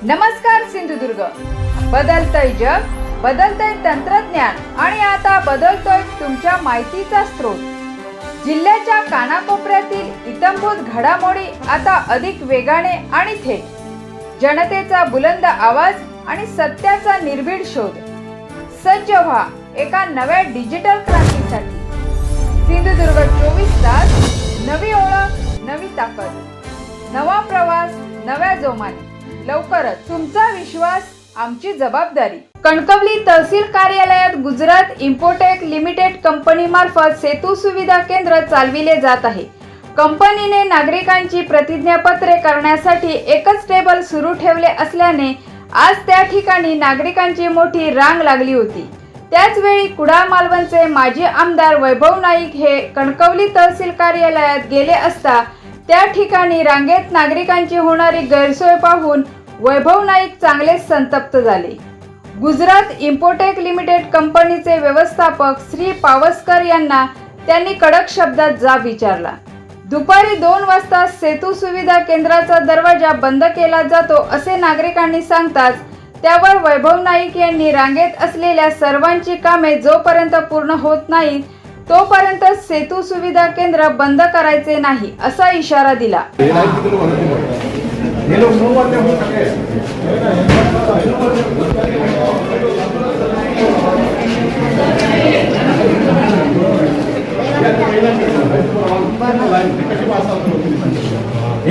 नमस्कार सिंधुदुर्ग. बदलतय जग, बदलतय तंत्रज्ञान आणि आता बदलतोय तुमच्या माहितीचा स्रोत. जिल्ह्याच्या कानाकोपऱ्यातील इत्थंभूत घडामोडी आता अधिक वेगाने आणि थेट. जनतेचा बुलंद आवाज आणि सत्याचा निर्भीड शोध. सज्ज व्हा एका नव्या डिजिटल क्रांतीसाठी. सिंधुदुर्ग 24 तास. नवी ओळख, नवी ताकद, नवा प्रवास, नव्या जोमाने. लवकरच. तुमचा विश्वास, आमची जबाबदारी. कणकवली तहसील कार्यालयात गुजरात इम्पोटेक लिमिटेड कंपनी मार्फत सेतू सुविधा केंद्र चालविले जात आहे. कंपनीने नागरिकांची प्रतिज्ञापत्रे करण्यासाठी एकच टेबल सुरू ठेवले असल्याने आज त्या ठिकाणी नागरिकांची मोठी रांग लागली होती. त्याचवेळी कुडाळ मालवणचे माजी आमदार वैभव नाईक हे कणकवली तहसील कार्यालयात गेले असता त्या ठिकाणी रांगेत नागरिकांची होणारी गैरसोय पाहून वैभव नाईक चांगलेच संतप्त झाले. गुजरात इम्पोटेक लिमिटेड कंपनीचे व्यवस्थापक श्री पावसकर यांना त्यांनी कडक शब्दात जाब विचारला. दुपारी 2 वाजता सेतू सुविधा केंद्राचा दरवाजा बंद केला जातो असे नागरिकांनी सांगताच त्यावर वैभव नाईक यांनी रांगेत असलेल्या सर्वांची कामे जोपर्यंत पूर्ण होत नाहीत तोपर्यंत सेतू सुविधा केंद्र बंद करायचे नाही असा इशारा दिला. हे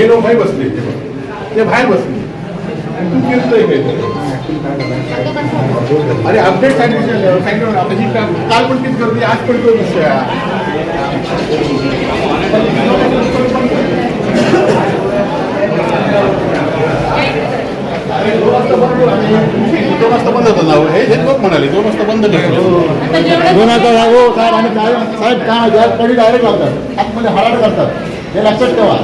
लोक बाहेर बसले, ते बाहेर बसले. अरे अपडेट सांगितलं काल पण तीच गर्दी, आज पण तो विषय. अरे 2 वाजता बंद होतं ना हे लोक म्हणाले 2 वाजता बंद केलं. 2 वाजता जागो साहेब आणि साहेब काय गॅस कधी डायरेक्ट लावतात, आतमध्ये हराड करतात. हे लक्षात ठेवा.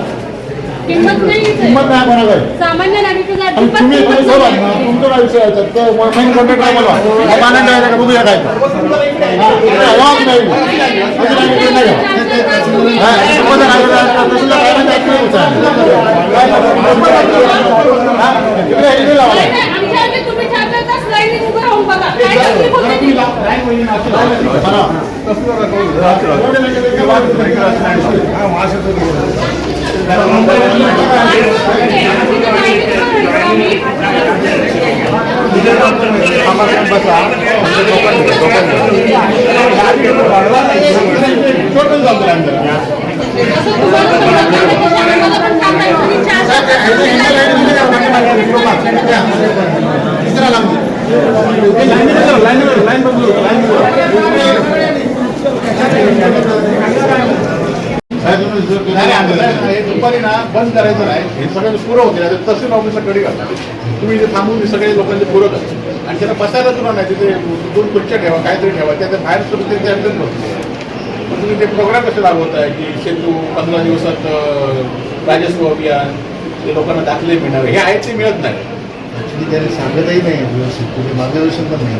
किंमत नाही कोणाकडे. सामान्य नागरिकांना तुम्ही तुमचा काय विषय आहे तर मेन कॉन्ट्रॅक्ट काय बोलवा पाण्यात जायचं का बघूया काय आवाज नाही दुपारी ना बंद करायचं नाही. हे सगळं पुरं होते तहसील ऑफिसला कडी घालतात. तुम्ही इथे थांबून सगळे लोकांचे पुरं करता आणि त्यांना बसायला तुला नाही. तिथे 2 खुर्च्या ठेवा, काहीतरी ठेवा. त्याच्या बाहेर सुरू ते अडचण होते. पण तुम्ही ते प्रोग्राम कसे लागवत आहे की सेतू 15 दिवसात राजस्व अभियान, ते लोकांना दाखले मिळणार हे आहेत ते मिळत नाही. त्यांनी सांगतही नाही व्यवस्थित, तुम्ही मार्गदर्शन पण नाही.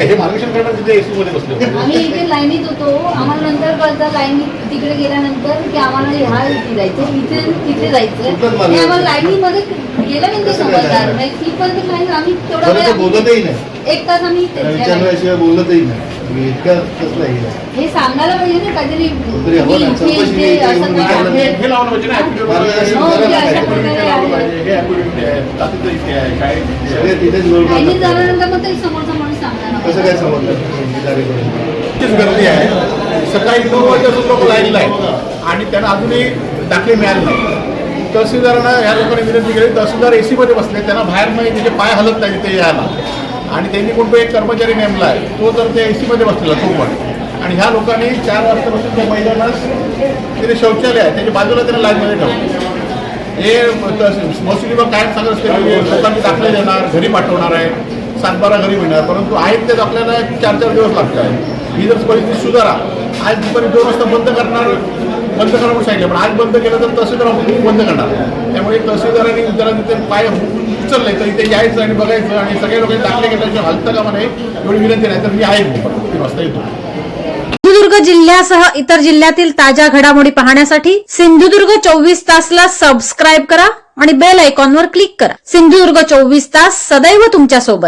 हे मार्गदर्शन करणार तिथे एसी मध्ये बसले. आम्ही इथे लाईनीत होतो. आम्हाला नंतर कळतं लाईनीत तिकडे गेल्यानंतर की आम्हाला ह्या इथे जायचं, इथे तिथे जायचं. आम्हाला लाईनीमध्ये गेल्यानंतर समजणार नाही. ती पण लाईन आम्ही तेवढा बोलतही नाही. 1 तास आम्ही विचारल्याशिवाय बोलतही नाही. इतकं कसलं हे सांगायला पाहिजे ना काहीतरी हे लावलं पाहिजे ना. लाईनीत झाल्यानंतर मग ते समोरचा माणूस सांगणार कसं काय समजलं. गर्दी आहे. सकाळी 2 वाजल्यापासून लोक लाईनला आहेत आणि त्यांना अजूनही दाखले मिळाले नाही. तहसीलदारांना ह्या लोकांनी विनंती केली. तहसीलदार एसी मध्ये बसले, त्यांना बाहेर नाही, तिथे पाय हलत नाही तिथे यायला. आणि त्यांनी कोणतो एक कर्मचारी नेमला आहे, तो तर त्या एसी मध्ये बसलेला तो पण. आणि ह्या लोकांनी 4 वाजतापासून त्या महिलांना तिथे शौचालय आहे त्याच्या बाजूला त्यांना लाईनमध्ये ठेवलं. हे महसूल विभाग काय सांगत असते लोकांनी दाखले देणार, घरी पाठवणार आहे, 7-12 घरी मिळणार. परंतु आहेत तेच आपल्याला 4-4 दिवस लागत आहे. ही जर परिस्थिती सुधारा. आज दुपारी 2 वाजता बंद करा म्हणून सांगितलं, पण आज बंद केलं तर तहसीलदार ऑफिस बंद करणार. त्यामुळे तहसीलदारांनी जरा तिथे पाय उचलले तर इथे यायचं आणि बघायचं आणि सगळे लोकांनी दाखले घेतल्याशिवाय हलतं का म्हणे एवढी विनंती नाही. तर मी आहे 3 वाजता येतो. सिंधुदुर्ग जिल्ह्यासह इतर जिल्ह्यातील ताज्या घडामोडी पाहण्यासाठी सिंधुदुर्ग 24 तासला सबस्क्राइब करा. आणि बेल आयकॉनवर क्लिक करा. सिंधुदुर्ग 24 तास सदैव तुमच्या सोबत.